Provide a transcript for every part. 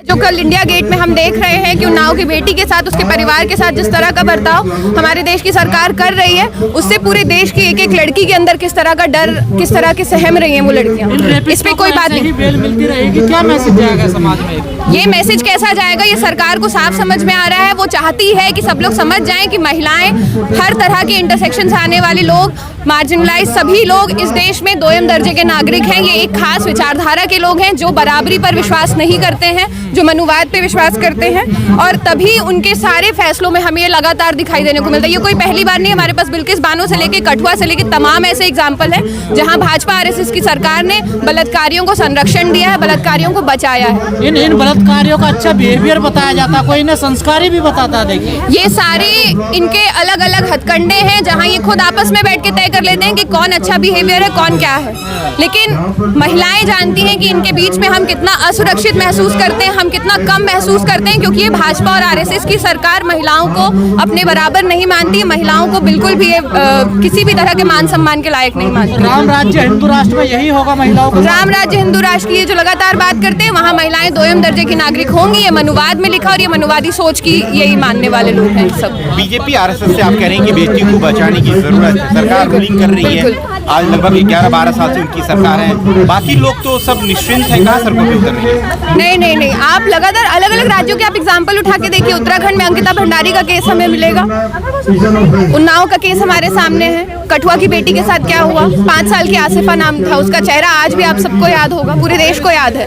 जो कल India gate में हम देख रहे हैं कि उन्नाव की बेटी के साथ, उसके परिवार के साथ जिस तरह का बर्ताव हमारे देश की सरकार कर रही है, उससे पूरे देश की एक एक लड़की के अंदर किस तरह का डर, किस तरह के सहम रही हैं वो लड़कियां। इस पे कोई बात नहीं। बेल मिलती रहेगी, क्या मैसेज जाएगा समाज में? ये मैसेज कैसा जाएगा, ये सरकार को साफ समझ में आ रहा है। वो चाहती है कि सब लोग समझ जाएं कि महिलाएं, हर तरह के इंटरसेक्शन से आने वाले लोग, मार्जिनलाइज सभी लोग इस देश में दोयम दर्जे के नागरिक हैं। ये एक खास विचारधारा के लोग हैं जो बराबरी पर विश्वास नहीं करते हैं, जो मनुवाद पे विश्वास करते हैं, और तभी उनके सारे फैसलों में हमें ये लगातार दिखाई देने को मिलता है। ये कोई पहली बार नहीं, हमारे पास बिल्किस बानो से लेके कठुआ से लेके तमाम ऐसे एग्जाम्पल हैं जहां भाजपा आरएसएस की सरकार ने बलात्कारियों को संरक्षण दिया है, बलात्कारियों को बचाया है। इन बलात्कारियों का अच्छा बिहेवियर बताया जाता, कोई इन्हें संस्कारी भी बताता। देखिए, ये सारे इनके अलग अलग हथकंडे हैं जहां ये खुद आपस में बैठ के तय कर लेते हैं कि कौन अच्छा बिहेवियर है, कौन क्या है। लेकिन महिलाएं जानती हैं कि इनके बीच में हम कितना असुरक्षित महसूस करते हैं, हम कितना कम महसूस करते हैं, क्योंकि ये भाजपा और आरएसएस की सरकार महिलाओं को अपने बराबर नहीं मानती, महिलाओं को बिल्कुल भी किसी भी तरह के मान सम्मान के लायक नहीं मानती। राम राज्य हिंदू राष्ट्र में यही होगा महिलाओं को? राम राज्य हिंदू राष्ट्र की जो लगातार बात करते हैं, वहाँ महिलाएं दोयम दर्जे की नागरिक होंगी, ये मनुवाद में लिखा, और ये मनुवादी सोच की यही मानने वाले लोग हैं सब। बीजेपी आरएसएस से आप कह रही हैं कि बेटी को बचाने की जरूरत है, सरकार रूलिंग कर रही है, आज लगभग 11-12 साल से उनकी सरकार है, बाकी लोग तो सब निश्चिंत है, कहाँ सर को उतर रही है? नहीं, आप लगातार अलग अलग राज्यों के आप एग्जाम्पल उठा के देखिए। उत्तराखंड में अंकिता भंडारी का केस हमें मिलेगा, उन्नाव का केस हमारे सामने है, कठुआ की बेटी के साथ क्या हुआ, 5 साल की आसिफा नाम था, उसका चेहरा आज भी आप सबको याद होगा, पूरे देश को याद है।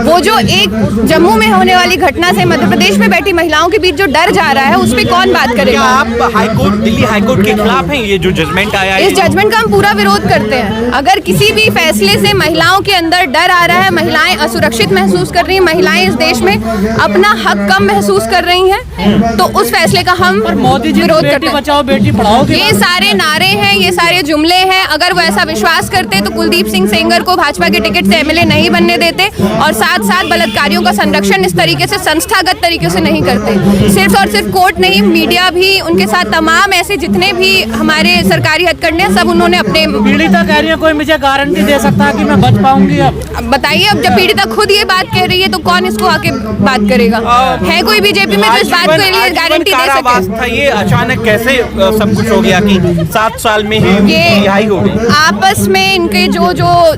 वो जो एक जम्मू में होने वाली घटना से मध्य प्रदेश में बैठी महिलाओं के बीच जो डर जा रहा है, उस पर कौन बात करेगा? क्या आप हाईकोर्ट, दिल्ली हाईकोर्ट के खिलाफ हैं? ये जो जजमेंट आया है, इस जजमेंट का हम पूरा विरोध करते हैं। अगर किसी भी फैसले से महिलाओं के अंदर डर आ रहा है, महिलाएं असुरक्षित महसूस कर रही हैं, महिलाएं इस देश में अपना हक कम महसूस कर रही हैं, तो उस फैसले का हम विरोध करते हैं। बचाओ बेटी पढ़ाओ, ये सारे नारे हैं, ये सारे जुमले हैं। अगर वो ऐसा विश्वास करते तो कुलदीप सिंह सेंगर को भाजपा के टिकट से एमएलए नहीं बनने देते, और साथ साथ बलात्कारियों का संरक्षण इस तरीके से संस्थागत तरीके से नहीं करते। सिर्फ और सिर्फ कोर्ट नहीं, मीडिया भी उनके साथ, तमाम ऐसे जितने भी हमारे सरकारी हथकंडे हैं, सब उन्होंने अपने। पीड़िता कह रही है कोई मुझे गारंटी दे सकता है कि मैं बच पाऊंगी? अब बताइए, अब जब पीड़िता खुद ये बात कह रही है तो कौन इसको आके बात करेगा? है कोई बीजेपी में जो इस बात को लिए गारंटी दे सके? ये अचानक कैसे सब कुछ हो गया कि 7 साल में ही रिहाई हो गई? आपस में इनके जो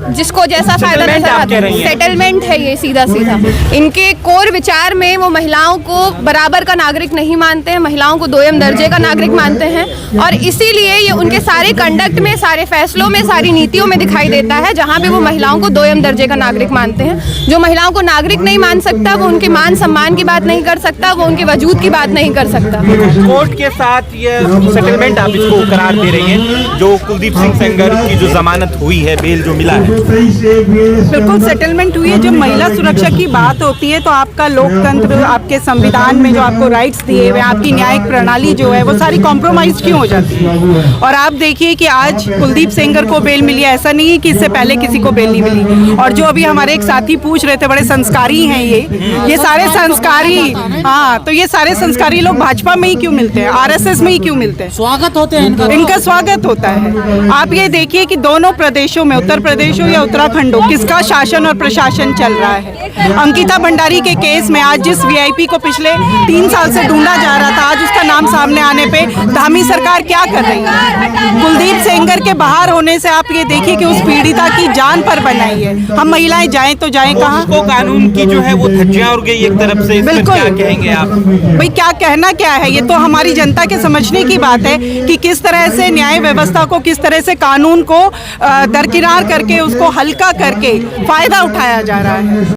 जिसको जैसा फायदा नजर आता है, सेटलमेंट है ये सीधा सीधा। इनके कोर विचार में वो महिलाओं को बराबर का नागरिक नहीं मानते हैं, महिलाओं को दोयम दर्जे का नागरिक मानते हैं, और इसीलिए ये उनके सारे कंडक्ट में, सारे फैसलों में, सारी नीतियों में दिखाई देता है, जहां पे वो महिलाओं को दोयम दर्जे का नागरिक मानते हैं। जो महिलाओं को नागरिक नहीं मान सकता, वो उनके मान सम्मान की बात नहीं कर सकता, वो उनके वजूद की बात नहीं कर सकता। कोर्ट के साथ ये सेटलमेंट आप इसको करार दे रही हैं, जो कुलदीप सिंह सेंगर की जो जमानत हुई है, बेल जो मिला है? बिल्कुल सेटलमेंट हुई है। जब महिला सुरक्षा की बात होती है तो आपका लोकतंत्र, आपके संविधान में जो आपको राइट्स दिए हुए, आपकी न्यायिक प्रणाली जो है, वो सारी कॉम्प्रोमाइज क्यों हो जाती है? और आप देखिए कि आज कुलदीप सेंगर को बेल मिली है, ऐसा नहीं है कि इससे पहले किसी को बेल नहीं मिली। और जो अभी हमारे एक साथी पूछ रहे थे, बड़े संस्कारी हैं ये सारे संस्कारी, हाँ, तो ये सारे संस्कारी लोग भाजपा में ही क्यों मिलते हैं, आरएसएस में ही क्यों मिलते हैं? स्वागत होते हैं इनका स्वागत होता है। आप ये देखिए कि दोनों प्रदेशों में, उत्तर प्रदेश हो या उत्तराखंड हो, किसका शासन और प्रशासन चल रहा है। अंकिता भंडारी के केस में आज जिस वीआईपी को पिछले 3 साल से ढूंढा जा रहा था, आज उसका नाम सामने आने पे धामी सरकार क्या कर रही है? कुलदीप सेंगर के बाहर होने से आप ये देखिए कि उस पीड़िता की जान पर बनाई है। हम महिलाएं जाएं तो जाएं कहाँ? उसको कानून की जो है वो धज्जियां उड़ गई एक तरफ से। बिल्कुल, क्या कहेंगे आप? भाई क्या कहना क्या है, ये तो हमारी जनता के समझने की बात है कि किस तरह से न्याय व्यवस्था को, किस तरह से कानून को दरकिनार करके, उसको हल्का करके फायदा उठाया जा रहा है।